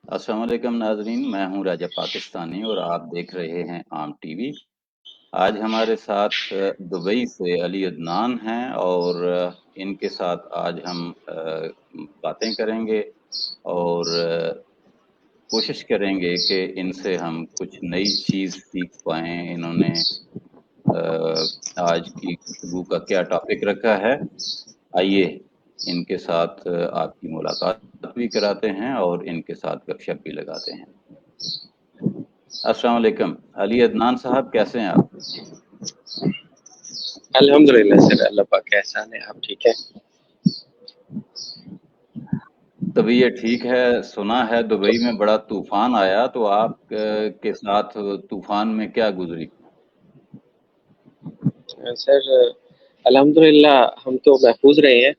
السلام علیکم ناظرین، میں ہوں راجہ پاکستانی اور آپ دیکھ رہے ہیں عام ٹی وی۔ آج ہمارے ساتھ دبئی سے علی عدنان ہیں اور ان کے ساتھ آج ہم باتیں کریں گے اور کوشش کریں گے کہ ان سے ہم کچھ نئی چیز سیکھ پائیں۔ انہوں نے آج کی گفتگو کا کیا ٹاپک رکھا ہے، آئیے ان کے ساتھ آپ کی ملاقات بھی کراتے ہیں اور ان کے ساتھ گپ شپ بھی لگاتے ہیں۔ السلام علیکم علی عدنان صاحب، کیسے ہیں آپ؟ الحمدللہ سر، اللہ پاک کا احسان ہے، آپ ٹھیک ہے؟ طبیعت ٹھیک ہے۔ سنا ہے دبئی میں بڑا طوفان آیا، تو آپ کے ساتھ طوفان میں کیا گزری؟ سر الحمدللہ ہم تو محفوظ رہے ہیں،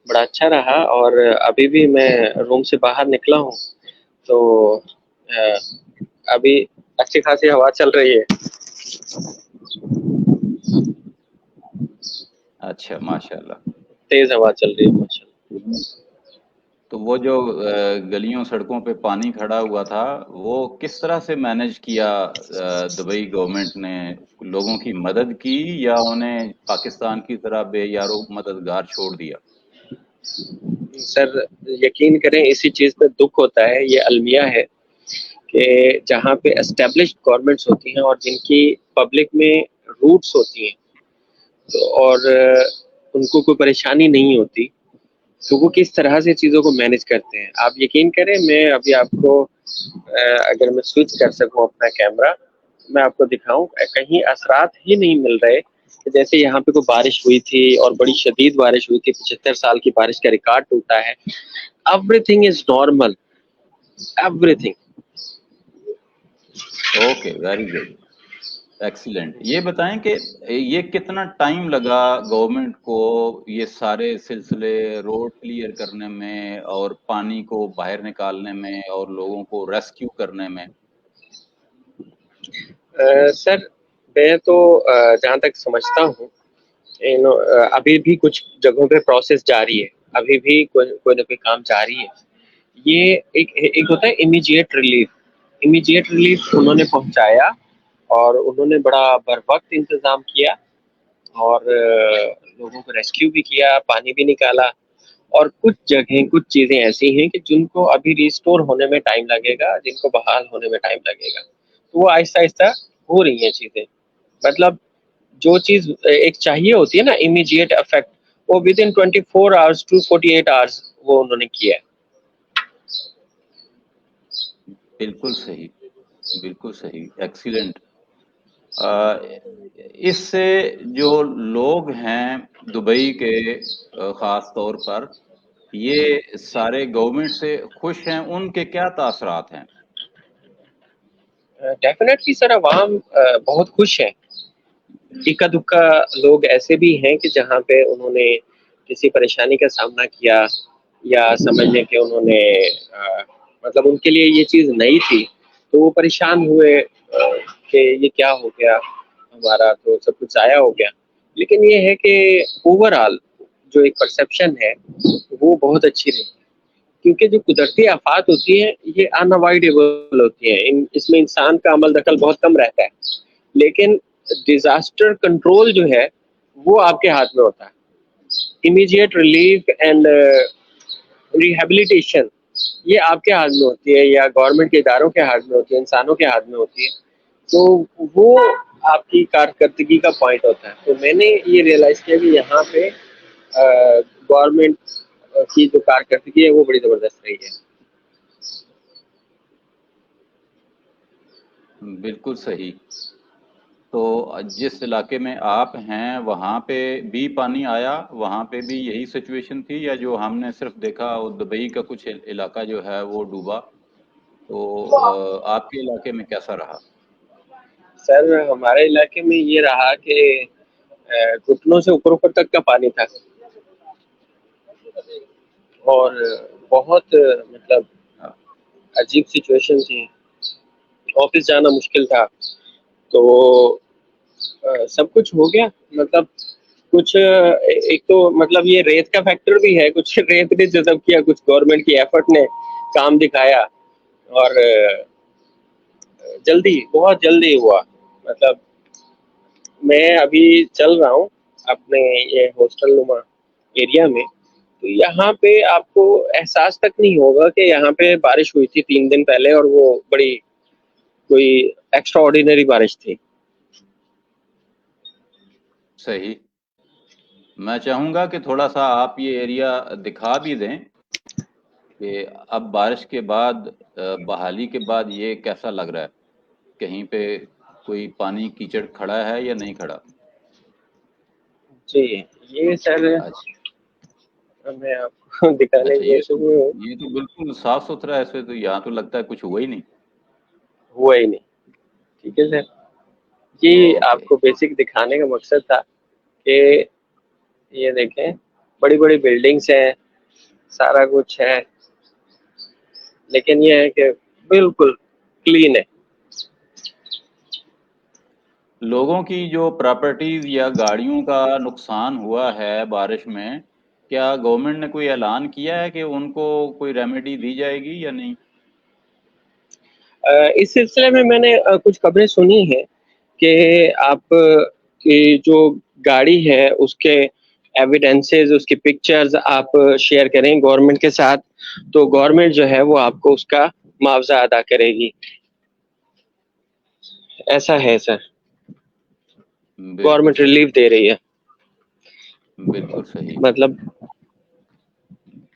بڑا اچھا رہا، اور ابھی بھی میں روم سے باہر نکلا ہوں تو ابھی اچھی خاصی ہوا چل رہی ہے۔ اچھا، ماشاءاللہ۔ تیز ہوا چل رہی ہے ماشاءاللہ۔ تو وہ جو گلیوں سڑکوں پہ پانی کھڑا ہوا تھا، وہ کس طرح سے مینج کیا دبئی گورنمنٹ نے؟ لوگوں کی مدد کی یا انہیں پاکستان کی طرح بے یارو مددگار چھوڑ دیا؟ سر یقین کریں، اسی چیز پہ دکھ ہوتا ہے، یہ المیہ ہے کہ جہاں پہ اسٹیبلشڈ گورنمنٹس ہوتی ہیں اور جن کی پبلک میں روٹس ہوتی ہیں اور ان کو کوئی پریشانی نہیں ہوتی، تو وہ کس طرح سے چیزوں کو مینج کرتے ہیں۔ آپ یقین کریں، میں ابھی آپ کو اگر میں سوئچ کر سکوں اپنا کیمرہ، میں آپ کو دکھاؤں، کہیں اثرات ہی نہیں مل رہے کہ جیسے یہاں پہ کوئی بارش ہوئی تھی اور بڑی شدید بارش ہوئی تھی، 75 سال کی بارش کا ریکارڈ ٹوٹا ہے۔ Every thing is normal, every thing. Okay, very good, excellent. یہ بتائیں کہ یہ کتنا ٹائم لگا گورنمنٹ کو یہ سارے سلسلے روڈ کلیئر کرنے میں اور پانی کو باہر نکالنے میں اور لوگوں کو ریسکیو کرنے میں؟ سر میں تو جہاں تک سمجھتا ہوں، ابھی بھی کچھ جگہوں پہ پروسیس جاری ہے، ابھی بھی کوئی نہ کوئی کام جاری ہے۔ یہ ایک ہوتا ہے امیجیٹ ریلیف، امیجیٹ ریلیف انہوں نے پہنچایا اور انہوں نے بڑا بر وقت انتظام کیا اور لوگوں کو ریسکیو بھی کیا، پانی بھی نکالا، اور کچھ جگہیں کچھ چیزیں ایسی ہیں کہ جن کو ابھی ریسٹور ہونے میں ٹائم لگے گا، جن کو بحال ہونے میں ٹائم لگے گا، تو وہ آہستہ آہستہ ہو رہی ہیں چیزیں۔ مطلب جو چیز ایک چاہیے ہوتی ہے نا امیجیٹ افیکٹ، وہ within 24 hours to 48 hours وہ انہوں نے کیا ہے۔ بالکل صحیح، بالکل صحیح، ایکسیلنٹ۔ اس سے جو لوگ ہیں دبئی کے خاص طور پر، یہ سارے گورنمنٹ سے خوش ہیں، ان کے کیا تاثرات ہیں؟ ڈیفینیٹلی سر، عوام بہت خوش ہے۔ اکا دکا لوگ ایسے بھی ہیں کہ جہاں پہ انہوں نے کسی پریشانی کا سامنا کیا یا سمجھ لیں کہ انہوں نے مطلب ان کے لیے یہ چیز نئی تھی، تو وہ پریشان ہوئے کہ یہ کیا ہو گیا، ہمارا تو سب کچھ ضائع ہو گیا۔ لیکن یہ ہے کہ اوور آل جو ایک پرسیپشن ہے وہ بہت اچھی رہی، کیونکہ جو قدرتی آفات ہوتی ہیں یہ ان اوائڈیبل ہوتی ہیں، اس میں انسان کا عمل دخل بہت کم رہتا ہے، لیکن ڈیزاسٹر کنٹرول جو ہے وہ آپ کے ہاتھ میں ہوتا ہے۔ امیجیٹ ریلیف اینڈ ریہیبلیٹیشن یہ آپ کے ہاتھ میں ہوتی ہے، یا گورنمنٹ کے اداروں کے ہاتھ میں ہوتی ہے، انسانوں کے ہاتھ میں ہوتی ہے، تو وہ آپ کی کارکردگی کا پوائنٹ ہوتا ہے۔ تو میں نے یہ ریئلائز کیا کہ یہاں پہ گورنمنٹ کی جو کارکردگی ہے وہ بڑی زبردست رہی ہے۔ بالکل صحیح۔ تو جس علاقے میں آپ ہیں وہاں پہ بھی پانی آیا، وہاں پہ بھی یہی سچویشن تھی، یا جو ہم نے صرف دیکھا دبئی کا کچھ علاقہ جو ہے وہ ڈوبا، تو آپ کے علاقے میں کیسا رہا؟ سر ہمارے علاقے میں یہ رہا کہ گھٹنوں سے اوپر تک کا پانی تھا، اور بہت مطلب عجیب سچویشن تھی، آفس جانا مشکل تھا، تو سب کچھ ہو گیا۔ مطلب کچھ ایک تو مطلب یہ ریت کا فیکٹر بھی ہے، کچھ ریت نے جذب کیا، کچھ گورنمنٹ کی ایفرٹ نے کام دکھایا، اور جلدی بہت جلدی ہوا. مطلب میں ابھی چل رہا ہوں اپنے یہ ہاسٹل نما ایریا میں, تو یہاں پہ آپ کو احساس تک نہیں ہوگا کہ یہاں پہ بارش ہوئی تھی 3 دن پہلے, اور وہ بڑی کوئی ایکسٹرا آرڈینری بارش تھی. صحیح. میں چاہوں گا کہ تھوڑا سا آپ یہ ایریا دکھا بھی دیں کہ اب بارش کے بعد بحالی کے بعد یہ کیسا لگ رہا ہے, کہیں پہ کوئی پانی کیچڑ کھڑا ہے یا نہیں کھڑا. جی یہ سر میں آپ کو دکھانے اچھا کی کوشش میں ہوں. یہ تو بالکل صاف ستھرا ہے, ایسے تو یہاں تو لگتا ہے کچھ ہوا ہی نہیں. ہوا ہی نہیں. ٹھیک ہے سر, یہ اوکے. آپ کو بیسک دکھانے کا مقصد تھا کہ یہ دیکھیں بڑی بڑی بلڈنگس ہیں, سارا کچھ ہے, لیکن یہ ہے کہ بالکل کلین ہے. لوگوں کی جو پراپرٹیز یا گاڑیوں کا نقصان ہوا ہے بارش میں, کیا گورنمنٹ نے کوئی اعلان کیا ہے کہ ان کو کوئی ریمیڈی دی جائے گی یا نہیں؟ اس سلسلے میں نے کچھ خبریں سنی ہیں کہ آپ کی جو گاڑی ہے اس کے ایویڈنسز, اس کی پکچرز آپ شیئر کریں گورنمنٹ کے ساتھ, تو گورنمنٹ جو ہے وہ آپ کو اس کا معاوضہ ادا کرے گی. ایسا ہے سر, بالکل گورنمنٹ صحیح. ریلیف دے رہی ہے. بالکل صحیح. مطلب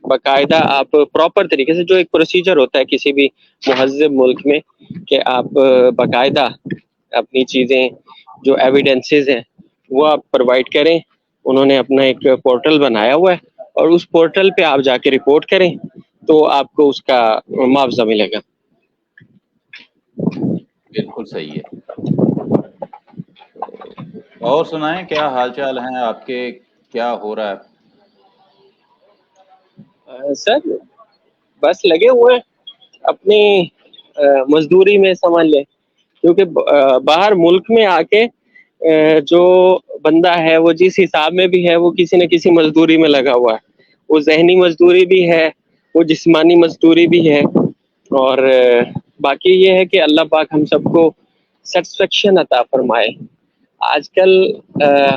باقاعدہ آپ پراپر طریقے سے, جو ایک پروسیجر ہوتا ہے کسی بھی مہذب ملک میں, کہ آپ باقاعدہ اپنی چیزیں جو ایویڈنسز ہیں وہ آپ پرووائڈ کریں. انہوں نے اپنا ایک پورٹل بنایا ہوا ہے, اور اس پورٹل پہ آپ جا کے رپورٹ کریں تو آپ کو اس کا معاوضہ ملے گا. بالکل صحیح ہے. اور سنائیں کیا حال چال ہیں آپ کے, کیا ہو رہا ہے؟ سر بس لگے ہوئے ہیں اپنی مزدوری میں, سمجھ لیں, کیونکہ باہر ملک میں آ کے جو بندہ ہے وہ جس حساب میں بھی ہے وہ کسی نہ کسی مزدوری میں لگا ہوا ہے. وہ ذہنی مزدوری بھی ہے, وہ جسمانی مزدوری بھی ہے, اور باقی یہ ہے کہ اللہ پاک ہم سب کو سیٹسفیکشن عطا فرمائے. آج کل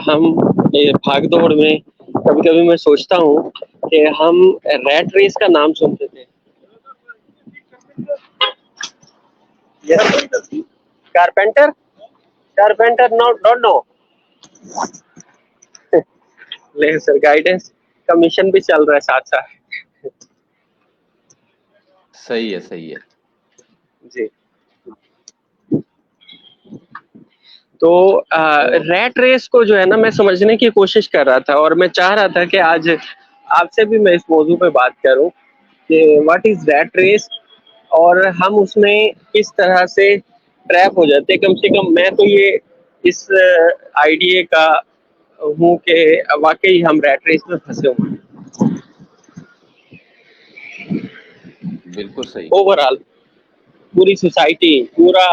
ہم بھاگ دوڑ میں کبھی کبھی میں سوچتا ہوں کہ ہم ریٹ ریس کا نام سنتے تھے. Carpenter carpenter no don't know. نہیں سر, گائیڈنس کا مشن بھی چل رہا ہے ساتھ ساتھ. صحیح ہے. صحیح ہے. جی. تو ریٹ ریس کو جو ہے نا میں سمجھنے کی کوشش کر رہا تھا, اور میں چاہ رہا تھا کہ آج آپ سے بھی میں اس موضوع پہ بات کروں کہ واٹ از ریٹ ریس, اور ہم اس میں کس طرح سے ٹریپ ہو جاتے. کم سے کم میں تو یہ اس آئیڈیا کا ہوں کہ واقعی ہم ریٹ ریس میں پھنسے ہوئے ہیں. بالکل صحیح. اوور آل پوری سوسائٹی, پورا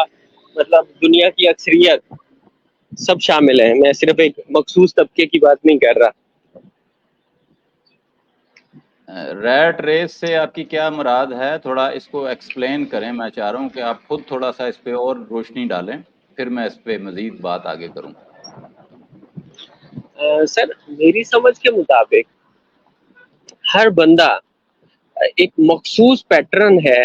مطلب دنیا کی اکثریت سب شامل ہیں. میں صرف ایک مخصوص طبقے کی بات نہیں کر رہا. ریٹ ریس سے آپ کی کیا مراد ہے, تھوڑا اس کو ایکسپلین کریں. میں چاہ رہا ہوں کہ آپ خود تھوڑا سا اس پہ اور روشنی ڈالیں, پھر میں اس پہ مزید بات آگے کروں. سر میری سمجھ کے مطابق ہر بندہ ایک مخصوص پیٹرن ہے.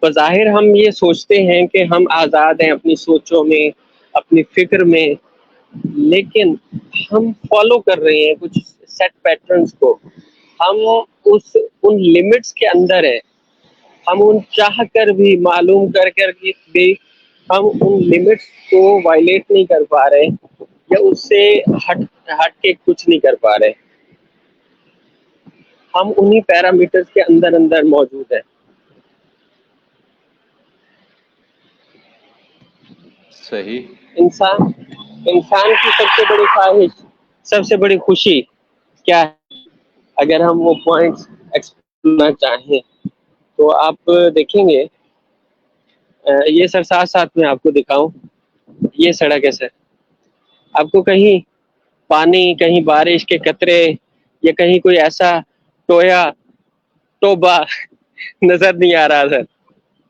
بظاہر ہم یہ سوچتے ہیں کہ ہم آزاد ہیں اپنی سوچوں میں, اپنی فکر میں, لیکن ہم فالو کر رہے ہیں کچھ سیٹ پیٹرنز کو. ہم ان لمٹس کے اندر ہیں, ہم ان چاہ کر بھی, معلوم کر بھی ہم ان لمٹس کو وائلیٹ نہیں کر پا رہے, یا اس سے ہٹ کے کچھ نہیں کر پا رہے. ہم انہی پیرامیٹرز کے اندر اندر موجود ہیں. صحیح. انسان کی سب سے بڑی خواہش, سب سے بڑی خوشی کیا ہے؟ اگر ہم وہ پوائنٹس ایکسپلور کرنا چاہیں تو آپ دیکھیں گے. یہ سر ساتھ ساتھ میں آپ کو دکھاؤں, یہ سڑک ہے سر. آپ کو کہیں پانی, کہیں بارش کے قطرے, یا کہیں کوئی ایسا ٹویا ٹوبا نظر نہیں آ رہا سر.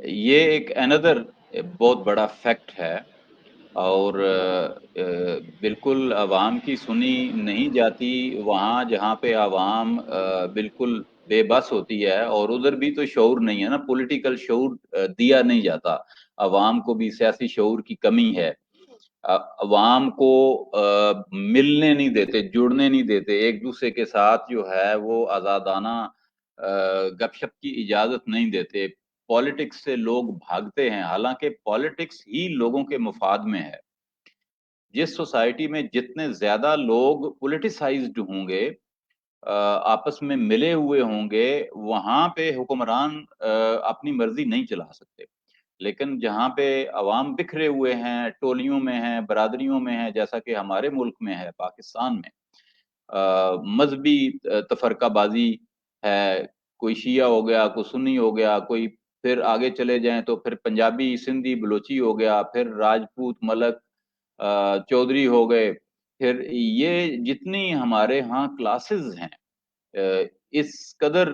یہ ایک اندر بہت بڑا فیکٹ ہے، اور بالکل عوام کی سنی نہیں جاتی وہاں جہاں پہ عوام بالکل بے بس ہوتی ہے، اور ادھر بھی تو شعور نہیں ہے نا، پولیٹیکل شعور دیا نہیں جاتا، عوام کو بھی سیاسی شعور کی کمی ہے، عوام کو ملنے نہیں دیتے، جڑنے نہیں دیتے، ایک دوسرے کے ساتھ جو ہے وہ آزادانہ گپ شپ کی اجازت نہیں دیتے، پالیٹکس سے لوگ بھاگتے ہیں، حالانکہ پالیٹکس ہی لوگوں کے مفاد میں ہے۔ جس سوسائٹی میں جتنے زیادہ لوگ پولیٹیسائزڈ ہوں گے، آپس میں ملے ہوئے ہوں گے، وہاں پہ حکمران اپنی مرضی نہیں چلا سکتے، لیکن جہاں پہ عوام بکھرے ہوئے ہیں، ٹولیوں میں ہیں، برادریوں میں ہیں، جیسا کہ ہمارے ملک میں ہے، پاکستان میں مذہبی تفرقہ بازی ہے، کوئی شیعہ ہو گیا، کوئی سنی ہو گیا، کوئی پھر آگے چلے جائیں تو پھر پنجابی، سندھی، بلوچی ہو گیا، پھر راجپوت، ملک، چودھری ہو گئے، پھر یہ جتنی ہمارے ہاں کلاسز ہیں، اس قدر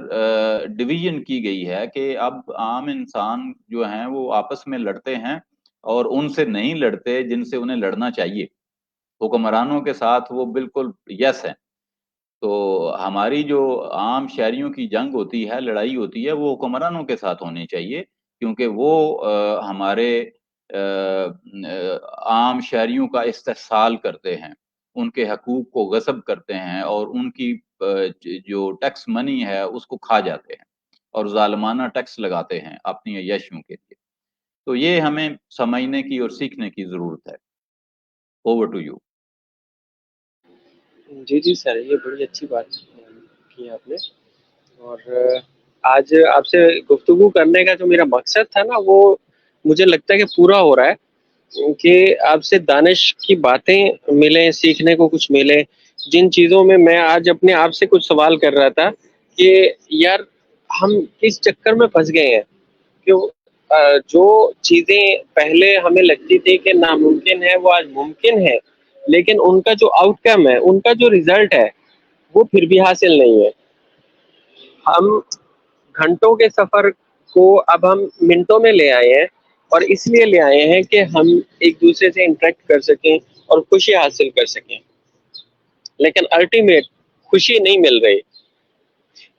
ڈویژن کی گئی ہے کہ اب عام انسان جو ہیں وہ آپس میں لڑتے ہیں، اور ان سے نہیں لڑتے جن سے انہیں لڑنا چاہیے، حکمرانوں کے ساتھ وہ بالکل یس ہیں۔ تو ہماری جو عام شہریوں کی جنگ ہوتی ہے، لڑائی ہوتی ہے، وہ حکمرانوں کے ساتھ ہونی چاہیے، کیونکہ وہ ہمارے عام شہریوں کا استحصال کرتے ہیں، ان کے حقوق کو غصب کرتے ہیں، اور ان کی جو ٹیکس منی ہے اس کو کھا جاتے ہیں، اور ظالمانہ ٹیکس لگاتے ہیں اپنی عیاشیوں کے لیے۔ تو یہ ہمیں سمجھنے کی اور سیکھنے کی ضرورت ہے۔ Over to you. جی جی سر، یہ بڑی اچھی بات کی آپ نے، اور آج آپ سے گفتگو کرنے کا جو میرا مقصد تھا نا، وہ مجھے لگتا ہے کہ پورا ہو رہا ہے، کہ آپ سے دانش کی باتیں ملیں، سیکھنے کو کچھ ملے، جن چیزوں میں میں آج اپنے آپ سے کچھ سوال کر رہا تھا کہ یار ہم کس چکر میں پھنس گئے ہیں، کہ جو چیزیں پہلے ہمیں لگتی تھی کہ ناممکن ہے، وہ آج ممکن ہے، لیکن ان کا جو آؤٹ کم ہے، ان کا جو ریزلٹ ہے، وہ پھر بھی حاصل نہیں ہے۔ ہم گھنٹوں کے سفر کو اب ہم منٹوں میں لے آئے ہیں، اور اس لیے لے آئے ہیں کہ ہم ایک دوسرے سے انٹریکٹ کر سکیں اور خوشی حاصل کر سکیں، لیکن الٹیمیٹ خوشی نہیں مل رہی،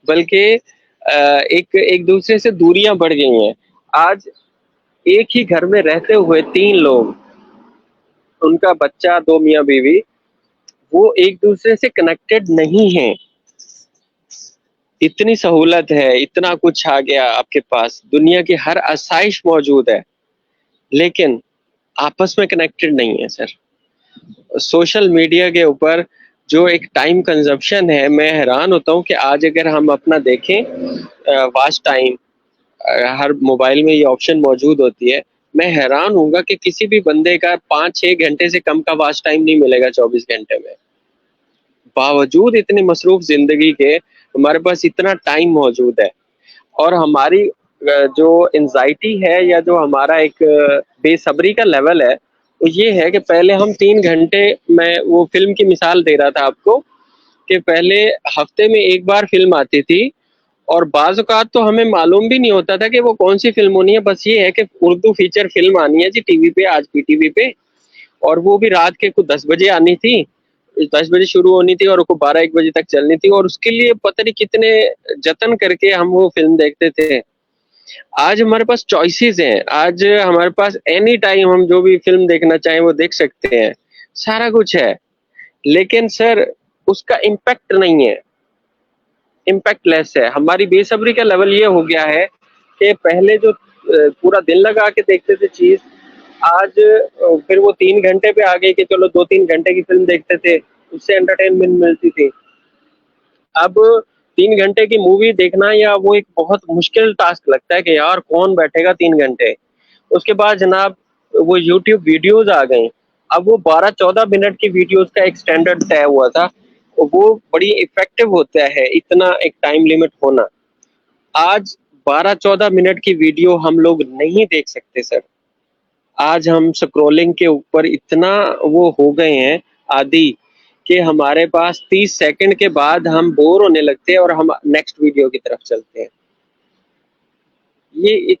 بلکہ ایک دوسرے سے دوریاں بڑھ گئی ہیں۔ آج ایک ہی گھر میں رہتے ہوئے 3 لوگ، ان کا بچہ، 2 میاں بیوی، وہ ایک دوسرے سے کنیکٹڈ نہیں ہیں۔ اتنی سہولت ہے، اتنا کچھ آ گیا آپ کے پاس، دنیا کی ہر آسائش موجود ہے، لیکن آپس میں کنیکٹڈ نہیں ہے سر۔ سوشل میڈیا کے اوپر جو ایک ٹائم کنزمپشن ہے، میں حیران ہوتا ہوں کہ آج اگر ہم اپنا دیکھیں واچ ٹائم، ہر موبائل میں یہ آپشن موجود ہوتی ہے، میں حیران ہوں گا کہ کسی بھی بندے کا 5-6 گھنٹے سے کم کا واچ ٹائم نہیں ملے گا 24 گھنٹے میں۔ باوجود اتنی مصروف زندگی کے ہمارے پاس اتنا ٹائم موجود ہے، اور ہماری جو انزائٹی ہے، یا جو ہمارا ایک بے صبری کا لیول ہے، وہ یہ ہے کہ پہلے ہم 3 گھنٹے، میں وہ فلم کی مثال دے رہا تھا آپ کو، کہ پہلے ہفتے میں ایک بار فلم آتی تھی، اور بعض اوقات تو ہمیں معلوم بھی نہیں ہوتا تھا کہ وہ کون سی فلم ہونی ہے، بس یہ ہے کہ اردو فیچر فلم آنی ہے جی ٹی وی پہ، آج پی ٹی وی پہ، اور وہ بھی رات کے کچھ 10 بجے آنی تھی، 10 بجے شروع ہونی تھی، اور 12-1 بجے تک چلنی تھی، اور اس کے لیے پتہ نہیں کتنے جتن کر کے ہم وہ فلم دیکھتے تھے۔ آج ہمارے پاس چوائسیز ہیں، آج ہمارے پاس اینی ٹائم ہم جو بھی فلم دیکھنا چاہیں وہ دیکھ سکتے ہیں، سارا کچھ ہے، لیکن سر اس کا امپیکٹ نہیں ہے، امپیکٹ لیس ہے۔ ہماری بے صبری کا لیول یہ ہو گیا ہے کہ پہلے جو پورا دن لگا کے دیکھتے تھے چیز، آج پھر وہ 3 گھنٹے پہ آ گئی کہ چلو 2-3 گھنٹے کی فلم دیکھتے تھے، اس سے انٹرٹینمنٹ ملتی تھی۔ اب 3 گھنٹے کی مووی دیکھنا یا وہ ایک بہت مشکل ٹاسک لگتا ہے کہ یار کون بیٹھے گا 3 گھنٹے۔ اس کے بعد جناب وہ یوٹیوب ویڈیوز آ گئیں، اب وہ 12-14 منٹ کی ویڈیوز کا ایک سٹینڈرڈ طے ہوا تھا، وہ بڑی افیکٹو ہوتا ہے اتنا ایک ٹائم لمٹ ہونا۔ آج 12-14 منٹ کی ویڈیو ہم لوگ نہیں دیکھ سکتے سر۔ آج ہم سکرولنگ کے اوپر اتنا وہ ہو گئے ہیں عادی، کہ ہمارے پاس 30 سیکنڈ کے بعد ہم بور ہونے لگتے ہیں اور ہم نیکسٹ ویڈیو کی طرف چلتے ہیں۔ یہ ایک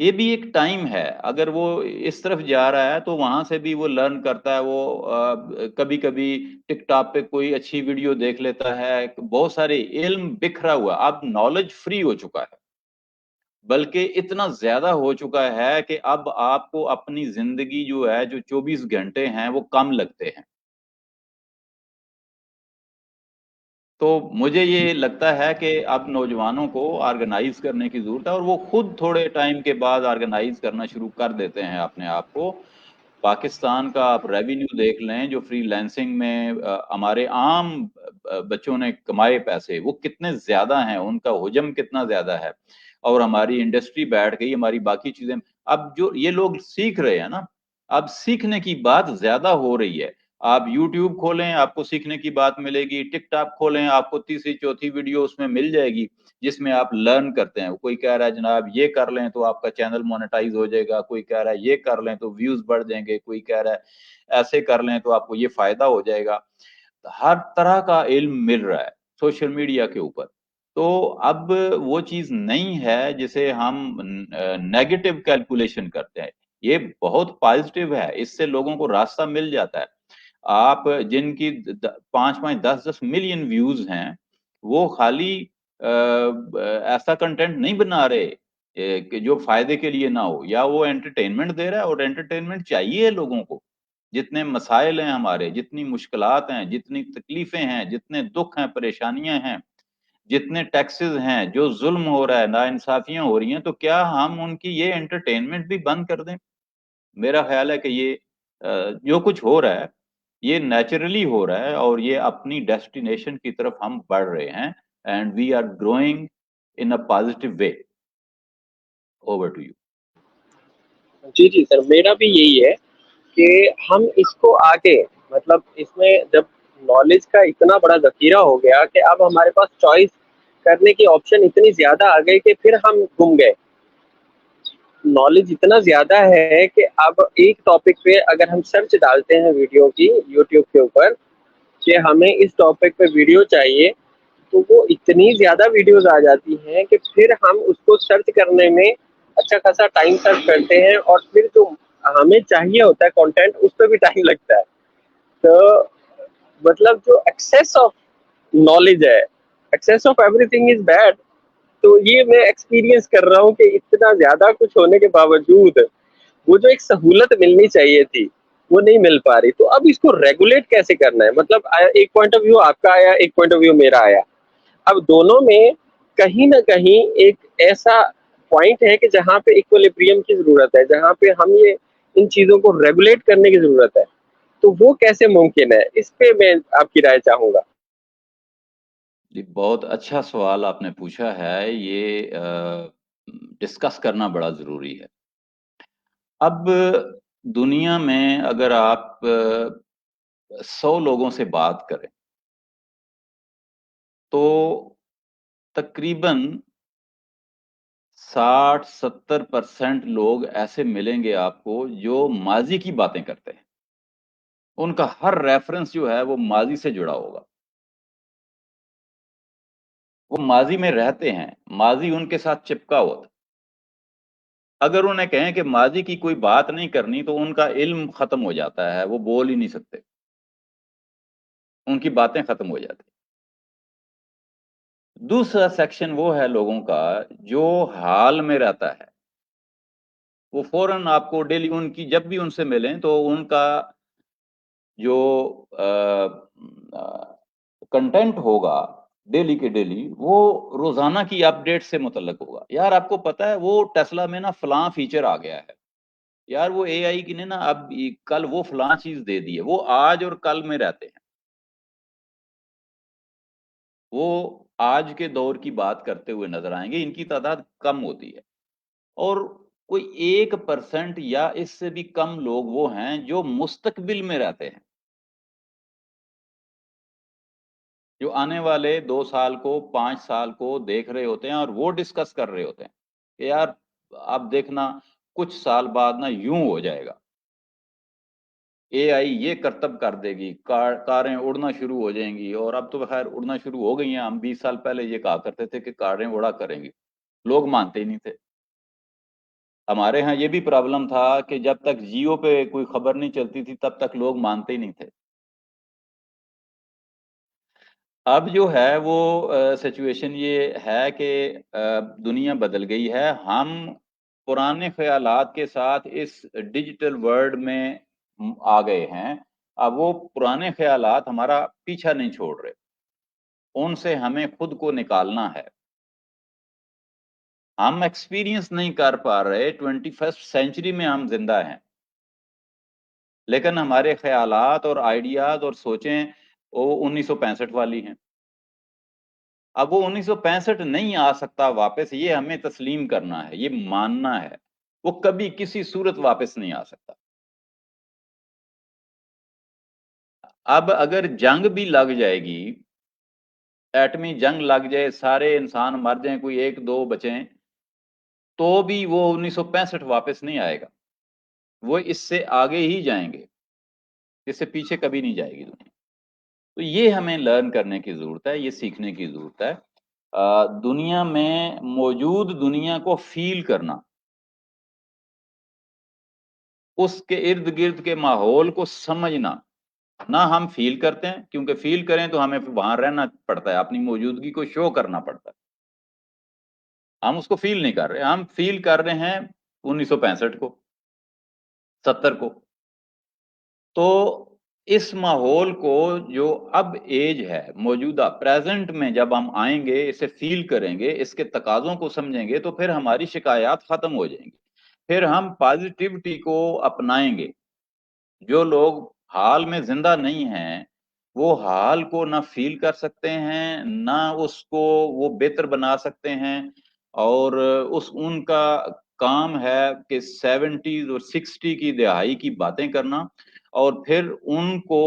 یہ بھی ایک ٹائم ہے، اگر وہ اس طرف جا رہا ہے تو وہاں سے بھی وہ لرن کرتا ہے، وہ کبھی کبھی ٹک ٹاک پہ کوئی اچھی ویڈیو دیکھ لیتا ہے، بہت سارے علم بکھرا ہوا، اب نالج فری ہو چکا ہے، بلکہ اتنا زیادہ ہو چکا ہے کہ اب آپ کو اپنی زندگی جو ہے، جو 24 گھنٹے ہیں وہ کم لگتے ہیں۔ تو مجھے یہ لگتا ہے کہ اب نوجوانوں کو آرگنائز کرنے کی ضرورت ہے، اور وہ خود تھوڑے ٹائم کے بعد آرگنائز کرنا شروع کر دیتے ہیں اپنے آپ کو۔ پاکستان کا آپ ریونیو دیکھ لیں، جو فری لینسنگ میں ہمارے عام بچوں نے کمائے پیسے، وہ کتنے زیادہ ہیں، ان کا حجم کتنا زیادہ ہے، اور ہماری انڈسٹری بیٹھ گئی، ہماری باقی چیزیں، اب جو یہ لوگ سیکھ رہے ہیں نا، اب سیکھنے کی بات زیادہ ہو رہی ہے۔ آپ یوٹیوب کھولیں، آپ کو سیکھنے کی بات ملے گی، ٹک ٹاک کھولیں، آپ کو تیسری چوتھی ویڈیو اس میں مل جائے گی جس میں آپ لرن کرتے ہیں۔ کوئی کہہ رہا ہے جناب یہ کر لیں تو آپ کا چینل مونیٹائز ہو جائے گا، کوئی کہہ رہا ہے یہ کر لیں تو ویوز بڑھ جائیں گے، کوئی کہہ رہا ہے ایسے کر لیں تو آپ کو یہ فائدہ ہو جائے گا۔ ہر طرح کا علم مل رہا ہے سوشل میڈیا کے اوپر۔ تو اب وہ چیز نہیں ہے جسے ہم نیگیٹو کیلکولیشن کرتے ہیں، یہ بہت پازیٹیو ہے، اس سے لوگوں کو راستہ مل جاتا ہے۔ آپ جن کی 5-10 ملین ویوز ہیں، وہ خالی ایسا کنٹینٹ نہیں بنا رہے کہ جو فائدے کے لیے نہ ہو، یا وہ انٹرٹینمنٹ دے رہا ہے، اور انٹرٹینمنٹ چاہیے لوگوں کو۔ جتنے مسائل ہیں ہمارے، جتنی مشکلات ہیں، جتنی تکلیفیں ہیں، جتنے دکھ ہیں، پریشانیاں ہیں، جتنے ٹیکسز ہیں، جو ظلم ہو رہا ہے، ناانصافیاں ہو رہی ہیں، تو کیا ہم ان کی یہ انٹرٹینمنٹ بھی بند کر دیں؟ میرا خیال ہے کہ یہ جو کچھ ہو رہا ہے یہ نیچرلی ہو رہا ہے، اور یہ اپنی ڈیسٹینیشن کی طرف ہم بڑھ رہے ہیں، and we are growing in a positive way. Over to you. جی جی سر، میرا بھی یہی ہے کہ ہم اس کو آگے، مطلب اس میں جب نالج کا اتنا بڑا ذخیرہ ہو گیا کہ اب ہمارے پاس چوائس کرنے کی آپشن اتنی زیادہ آ گئی کہ پھر ہم گم گئے۔ نالج اتنا زیادہ ہے کہ اب ایک ٹاپک پہ اگر ہم سرچ ڈالتے ہیں ویڈیو کی یوٹیوب کے اوپر کہ ہمیں اس ٹاپک پہ ویڈیو چاہیے، تو وہ اتنی زیادہ ویڈیوز آ جاتی ہیں کہ پھر ہم اس کو سرچ کرنے میں اچھا خاصا ٹائم سرچ کرتے ہیں، اور پھر جو ہمیں چاہیے ہوتا ہے کنٹینٹ، اس پہ بھی ٹائم لگتا ہے۔ تو مطلب جو ایکسیس آف نالج ہے، access of every thing is bad. تو یہ میں ایکسپیرینس کر رہا ہوں کہ اتنا زیادہ کچھ ہونے کے باوجود وہ جو ایک سہولت ملنی چاہیے تھی وہ نہیں مل پا رہی۔ تو اب اس کو ریگولیٹ کیسے کرنا ہے؟ مطلب ایک پوائنٹ آف ویو آپ کا آیا، ایک پوائنٹ آف ویو میرا آیا، اب دونوں میں کہیں نہ کہیں ایک ایسا پوائنٹ ہے کہ جہاں پہ ایکولیبریم کی ضرورت ہے، جہاں پہ ہم یہ ان چیزوں کو ریگولیٹ کرنے کی ضرورت ہے۔ تو وہ کیسے ممکن ہے، اس پہ میں آپ کی رائے چاہوں گا۔ جی، بہت اچھا سوال آپ نے پوچھا ہے، یہ ڈسکس کرنا بڑا ضروری ہے۔ اب دنیا میں اگر آپ 100 لوگوں سے بات کریں تو تقریباً 60-70% لوگ ایسے ملیں گے آپ کو جو ماضی کی باتیں کرتے ہیں، ان کا ہر ریفرنس جو ہے وہ ماضی سے جڑا ہوگا، وہ ماضی میں رہتے ہیں، ماضی ان کے ساتھ چپکا ہوتا ہے۔ اگر انہیں کہیں کہ ماضی کی کوئی بات نہیں کرنی تو ان کا علم ختم ہو جاتا ہے، وہ بول ہی نہیں سکتے، ان کی باتیں ختم ہو جاتی۔ دوسرا سیکشن وہ ہے لوگوں کا جو حال میں رہتا ہے، وہ فوراً آپ کو ڈیلی ان کی جب بھی ان سے ملیں تو ان کا جو کنٹینٹ ہوگا ڈیلی کے ڈیلی، وہ روزانہ کی اپ ڈیٹ سے متعلق ہوگا۔ یار آپ کو پتا ہے وہ ٹیسلا میں نا فلاں فیچر آ گیا ہے، یار وہ اے آئی کی نے نا اب کل وہ فلاں چیز دے دی ہے۔ وہ آج اور کل میں رہتے ہیں، وہ آج کے دور کی بات کرتے ہوئے نظر آئیں گے، ان کی تعداد کم ہوتی ہے، اور کوئی 1% یا اس سے بھی کم لوگ وہ ہیں جو مستقبل میں رہتے ہیں، جو آنے والے 2 سال کو 5 سال کو دیکھ رہے ہوتے ہیں، اور وہ ڈسکس کر رہے ہوتے ہیں کہ یار اب دیکھنا کچھ سال بعد نا یوں ہو جائے گا، اے آئی یہ کرتب کر دے گی، کاریں اڑنا شروع ہو جائیں گی، اور اب تو خیر اڑنا شروع ہو گئی ہیں۔ ہم 20 سال پہلے یہ کہا کرتے تھے کہ کاریں اڑا کریں گی، لوگ مانتے ہی نہیں تھے۔ ہمارے ہاں یہ بھی پرابلم تھا کہ جب تک جیو پہ کوئی خبر نہیں چلتی تھی تب تک لوگ مانتے ہی نہیں تھے. اب جو ہے وہ سچویشن یہ ہے کہ دنیا بدل گئی ہے. ہم پرانے خیالات کے ساتھ اس ڈیجیٹل ورلڈ میں آ گئے ہیں. اب وہ پرانے خیالات ہمارا پیچھا نہیں چھوڑ رہے، ان سے ہمیں خود کو نکالنا ہے. ہم ایکسپیرینس نہیں کر پا رہے، 21st سینچری میں ہم زندہ ہیں، لیکن ہمارے خیالات اور آئیڈیاز اور سوچیں وہ 1965 والی ہیں. اب وہ 1965 نہیں آ سکتا واپس، یہ ہمیں تسلیم کرنا ہے، یہ ماننا ہے. وہ کبھی کسی صورت واپس نہیں آ سکتا. اب اگر جنگ بھی لگ جائے گی، ایٹمی جنگ لگ جائے، سارے انسان مر جائیں، کوئی ایک دو بچیں، تو بھی وہ 1965 واپس نہیں آئے گا. وہ اس سے آگے ہی جائیں گے، اس سے پیچھے کبھی نہیں جائے گی دنیا. تو یہ ہمیں لرن کرنے کی ضرورت ہے، یہ سیکھنے کی ضرورت ہے. دنیا میں موجود دنیا کو فیل کرنا، اس کے ارد گرد کے ماحول کو سمجھنا. نہ ہم فیل کرتے ہیں، کیونکہ فیل کریں تو ہمیں وہاں رہنا پڑتا ہے، اپنی موجودگی کو شو کرنا پڑتا ہے. ہم اس کو فیل نہیں کر رہے، ہم فیل کر رہے ہیں 1965 کو، 70 کو. تو اس ماحول کو جو اب ایج ہے موجودہ پریزنٹ میں جب ہم آئیں گے، اسے فیل کریں گے، اس کے تقاضوں کو سمجھیں گے، تو پھر ہماری شکایات ختم ہو جائیں گی. پھر ہم پازیٹیوٹی کو اپنائیں گے. جو لوگ حال میں زندہ نہیں ہیں وہ حال کو نہ فیل کر سکتے ہیں، نہ اس کو وہ بہتر بنا سکتے ہیں. اور ان کا کام ہے کہ 70s اور 60 کی دہائی کی باتیں کرنا، اور پھر ان کو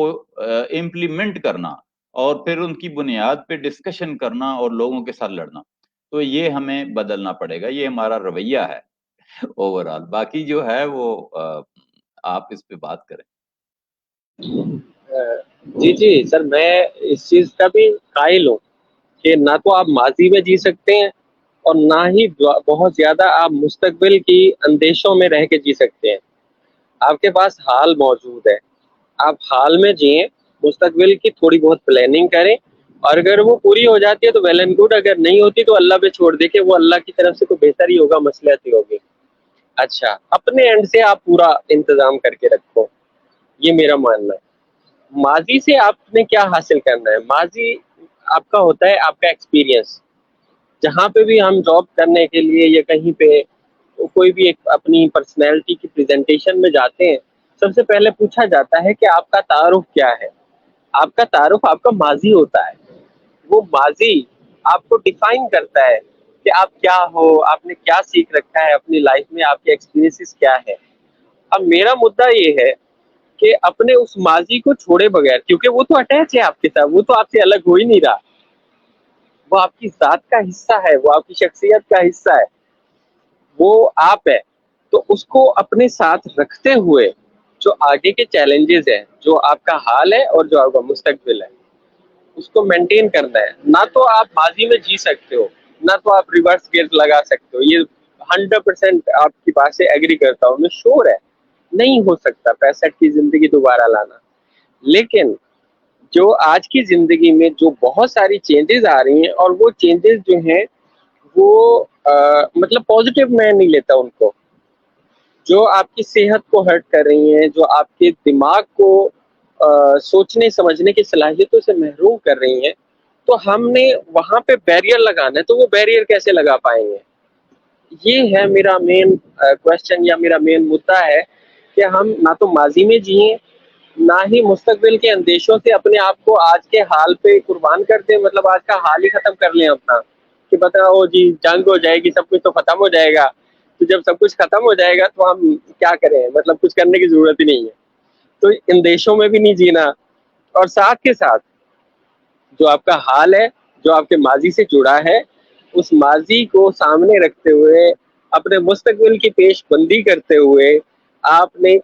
امپلیمنٹ کرنا، اور پھر ان کی بنیاد پہ ڈسکشن کرنا اور لوگوں کے ساتھ لڑنا. تو یہ ہمیں بدلنا پڑے گا، یہ ہمارا رویہ ہے اوورآل. باقی جو ہے وہ آپ اس پہ بات کریں. جی سر، میں اس چیز کا بھی قائل ہوں کہ نہ تو آپ ماضی میں جی سکتے ہیں اور نہ ہی بہت زیادہ آپ مستقبل کی اندیشوں میں رہ کے جی سکتے ہیں. آپ کے پاس حال موجود ہے، آپ حال میں جئیں، مستقبل کی تھوڑی بہت پلاننگ کریں، اور اگر وہ پوری ہو جاتی ہے تو ویل اینڈ گڈ، اگر نہیں ہوتی تو اللہ پہ چھوڑ دے کہ وہ اللہ کی طرف سے کوئی بہتر ہی ہوگا، مصلحت ہی ہوگی. اچھا، اپنے اینڈ سے آپ پورا انتظام کر کے رکھو، یہ میرا ماننا ہے. ماضی سے آپ نے کیا حاصل کرنا ہے؟ ماضی آپ کا ہوتا ہے آپ کا ایکسپیرینس. جہاں پہ بھی ہم جاب کرنے کے لیے یا کہیں پہ کوئی بھی ایک اپنی پرسنالٹی کی پریزنٹیشن میں جاتے ہیں، سب سے پہلے پوچھا جاتا ہے کہ آپ کا تعارف کیا ہے. آپ کا تعارف آپ کا ماضی ہوتا ہے. وہ ماضی آپ کو ڈیفائن کرتا ہے کہ آپ کیا ہو، آپ نے کیا سیکھ رکھا ہے اپنی لائف میں، آپ کے ایکسپیرینسز کیا ہے. اب میرا مدعا یہ ہے کہ اپنے اس ماضی کو چھوڑے بغیر، کیونکہ وہ تو اٹیچ ہے آپ کے ساتھ، وہ تو آپ سے الگ ہو ہی نہیں رہا، وہ آپ کی ذات کا حصہ ہے، وہ آپ کی شخصیت کا حصہ ہے، وہ آپ ہے. تو اس کو اپنے ساتھ رکھتے ہوئے جو آگے کے چیلنجز ہیں، جو آپ کا حال ہے اور جو آپ کا مستقبل ہے، اس کو مینٹین کرنا ہے. نہ تو آپ ماضی میں جی سکتے ہو، نہ تو آپ ریورس گیئر لگا سکتے ہو. یہ 100% آپ کی بات سے ایگری کرتا ہوں میں، شور ہے نہیں ہو سکتا 65 کی زندگی دوبارہ لانا. لیکن جو آج کی زندگی میں جو بہت ساری چینجز آ رہی ہیں، اور وہ چینجز جو ہیں وہ مطلب پازیٹیو میں نہیں لیتا ان کو، جو آپ کی صحت کو ہرٹ کر رہی ہیں، جو آپ کے دماغ کو سوچنے سمجھنے کی صلاحیتوں سے محروم کر رہی ہیں، تو ہم نے وہاں پہ بیریئر لگانا ہے. تو وہ بیریئر کیسے لگا پائیں گے؟ یہ ہے میرا مین کوشچن یا میرا مین مدعا ہے کہ ہم نہ تو ماضی میں جئیں، نہ ہی مستقبل کے اندیشوں سے اپنے آپ کو آج کے حال پہ قربان کر دیں. مطلب آج کا حال ہی ختم کر لیں اپنا، کہ بتاؤ جی جنگ ہو جائے گی، سب کچھ تو ختم ہو جائے گا. تو جب سب کچھ ختم ہو جائے گا تو ہم کیا کریں؟ مطلب کچھ کرنے کی ضرورت ہی نہیں ہے. تو ان دیشوں میں بھی نہیں جینا، اور ساتھ کے ساتھ جو آپ کا حال ہے، جو آپ کے ماضی سے جڑا ہے، اس ماضی کو سامنے رکھتے ہوئے، اپنے مستقبل کی پیش بندی کرتے ہوئے آپ نے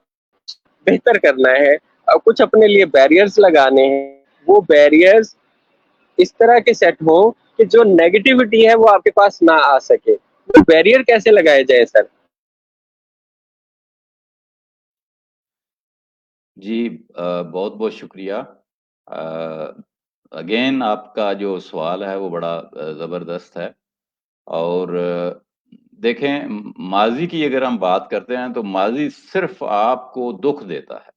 بہتر کرنا ہے، اور کچھ اپنے لیے بیریئرز لگانے ہیں. وہ بیریئرز اس طرح کے سیٹ ہوں کہ جو نیگیٹیوٹی ہے وہ آپ کے پاس نہ آ سکے. بیریئر کیسے لگائے جائے سر؟ جی بہت بہت شکریہ. اگین آپ کا جو سوال ہے وہ بڑا زبردست ہے. اور دیکھیں ماضی کی اگر ہم بات کرتے ہیں تو ماضی صرف آپ کو دکھ دیتا ہے.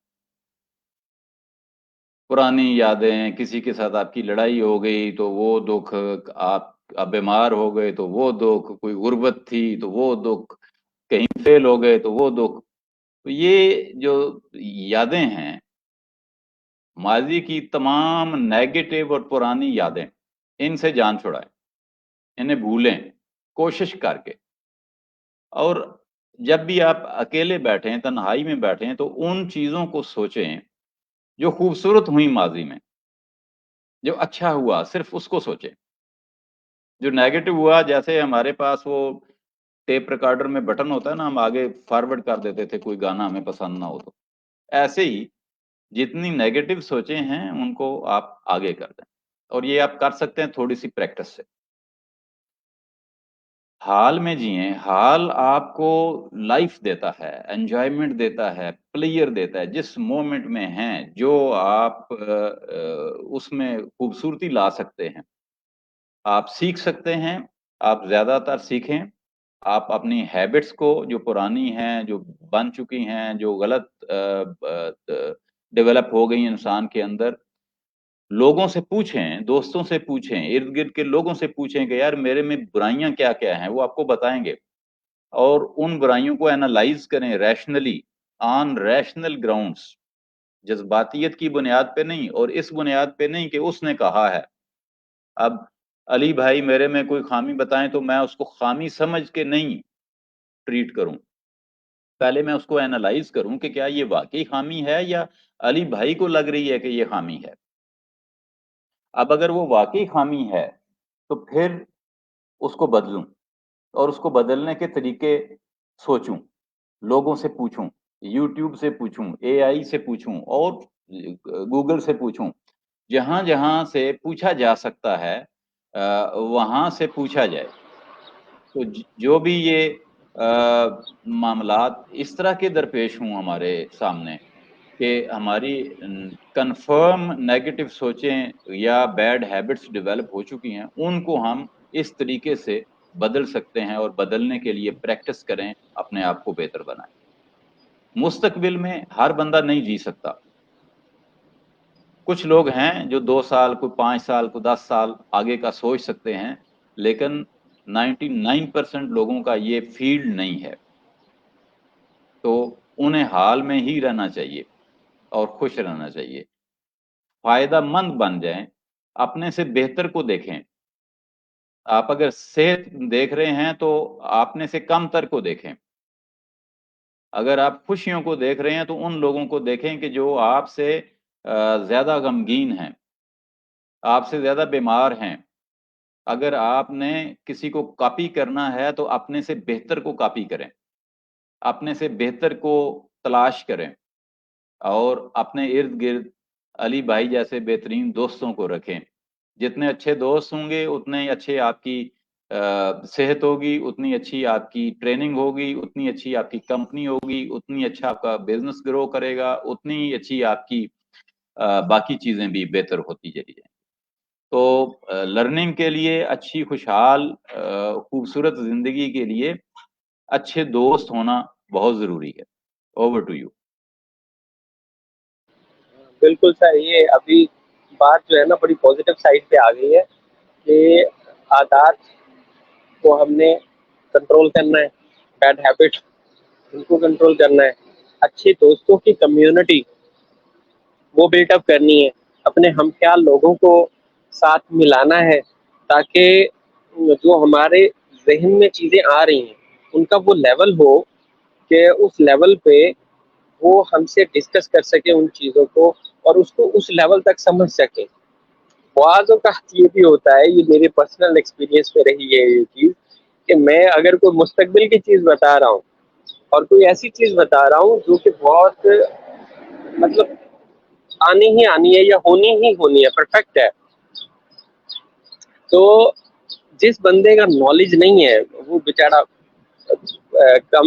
پرانی یادیں، کسی کے ساتھ آپ کی لڑائی ہو گئی تو وہ دکھ، آپ بیمار ہو گئے تو وہ دکھ، کوئی غربت تھی تو وہ دکھ، کہیں فیل ہو گئے تو وہ دکھ. تو یہ جو یادیں ہیں، ماضی کی تمام نیگیٹو اور پرانی یادیں، ان سے جان چھڑائیں، انہیں بھولیں کوشش کر کے. اور جب بھی آپ اکیلے بیٹھیں، تنہائی میں بیٹھیں، تو ان چیزوں کو سوچیں جو خوبصورت ہوئی ماضی میں، جو اچھا ہوا صرف اس کو سوچیں. جو نیگیٹو ہوا، جیسے ہمارے پاس وہ ٹیپ ریکارڈر میں بٹن ہوتا ہے نا، ہم آگے فارورڈ کر دیتے تھے کوئی گانا ہمیں پسند نہ ہو تو. ایسے ہی جتنی نیگیٹو سوچیں ہیں ان کو آپ آگے کر دیں. اور یہ آپ کر سکتے ہیں تھوڑی سی پریکٹس سے. حال میں جئیں. حال آپ کو لائف دیتا ہے، انجوائمنٹ دیتا ہے، پلیئر دیتا ہے. جس مومنٹ میں ہیں، جو آپ اس میں خوبصورتی لا سکتے ہیں، آپ سیکھ سکتے ہیں. آپ زیادہ تر سیکھیں. آپ اپنی ہیبٹس کو جو پرانی ہیں، جو بن چکی ہیں، جو غلط ڈیولپ ہو گئی انسان کے اندر، لوگوں سے پوچھیں، دوستوں سے پوچھیں، ارد گرد کے لوگوں سے پوچھیں کہ یار میرے میں برائیاں کیا کیا ہیں. وہ آپ کو بتائیں گے. اور ان برائیوں کو اینالائز کریں ریشنلی، آن ریشنل گراؤنڈس، جذباتیت کی بنیاد پہ نہیں، اور اس بنیاد پہ نہیں کہ اس نے کہا ہے. اب علی بھائی میرے میں کوئی خامی بتائیں تو میں اس کو خامی سمجھ کے نہیں ٹریٹ کروں. پہلے میں اس کو اینالائز کروں کہ کیا یہ واقعی خامی ہے یا علی بھائی کو لگ رہی ہے کہ یہ خامی ہے. اب اگر وہ واقعی خامی ہے تو پھر اس کو بدلوں، اور اس کو بدلنے کے طریقے سوچوں، لوگوں سے پوچھوں، یوٹیوب سے پوچھوں، اے آئی سے پوچھوں، اور گوگل سے پوچھوں. جہاں جہاں سے پوچھا جا سکتا ہے وہاں سے پوچھا جائے. تو جو بھی یہ معاملات اس طرح کے درپیش ہوں ہمارے سامنے کہ ہماری کنفرم نیگیٹو سوچیں یا بیڈ ہیبٹس ڈیولپ ہو چکی ہیں، ان کو ہم اس طریقے سے بدل سکتے ہیں، اور بدلنے کے لیے پریکٹس کریں، اپنے آپ کو بہتر بنائیں. مستقبل میں ہر بندہ نہیں جی سکتا. کچھ لوگ ہیں جو 2 سال، کوئی 5 سال، کوئی 10 سال آگے کا سوچ سکتے ہیں، لیکن 99% لوگوں کا یہ فیلڈ نہیں ہے. تو انہیں حال میں ہی رہنا چاہیے اور خوش رہنا چاہیے. فائدہ مند بن جائیں، اپنے سے بہتر کو دیکھیں. آپ اگر صحت دیکھ رہے ہیں تو اپنے سے کم تر کو دیکھیں. اگر آپ خوشیوں کو دیکھ رہے ہیں تو ان لوگوں کو دیکھیں کہ جو آپ سے زیادہ غمگین ہیں، آپ سے زیادہ بیمار ہیں. اگر آپ نے کسی کو کاپی کرنا ہے تو اپنے سے بہتر کو کاپی کریں، اپنے سے بہتر کو تلاش کریں، اور اپنے ارد گرد علی بھائی جیسے بہترین دوستوں کو رکھیں. جتنے اچھے دوست ہوں گے اتنے اچھے آپ کی صحت ہوگی، اتنی اچھی آپ کی ٹریننگ ہوگی، اتنی اچھی آپ کی کمپنی ہوگی، اتنی اچھا آپ کا بزنس گرو کرے گا، اتنی اچھی آپ کی باقی چیزیں بھی بہتر ہوتی چلی جائیں. تو لرننگ کے لیے، اچھی خوشحال خوبصورت زندگی کے لیے اچھے دوست ہونا بہت ضروری ہے. Over to you. بالکل سر، یہ ابھی بات جو ہے نا بڑی پازیٹیو سائڈ پہ آ گئی ہے کہ عادات کو ہم نے کنٹرول کرنا ہے، بیڈ ہیبٹ ان کو کنٹرول کرنا ہے، اچھے دوستوں کی کمیونٹی وہ بلٹ اپ کرنی ہے، اپنے ہم خیال لوگوں کو ساتھ ملانا ہے تاکہ جو ہمارے ذہن میں چیزیں آ رہی ہیں ان کا وہ لیول ہو کہ اس لیول پہ وہ ہم سے ڈسکس کر سکے ان چیزوں کو اور اس کو اس لیول تک سمجھ سکے. بعض اوقات یہ بھی ہوتا ہے، یہ میرے پرسنل ایکسپیرینس میں رہی ہے یہ چیز، کہ میں اگر کوئی مستقبل کی چیز بتا رہا ہوں اور کوئی ایسی چیز بتا رہا ہوں جو کہ بہت مطلب آنی ہی آنی ہے یا ہونی ہی ہونی ہے، پرفیکٹ ہے، تو جس بندے کا نالج نہیں ہے وہ بیچارہ کم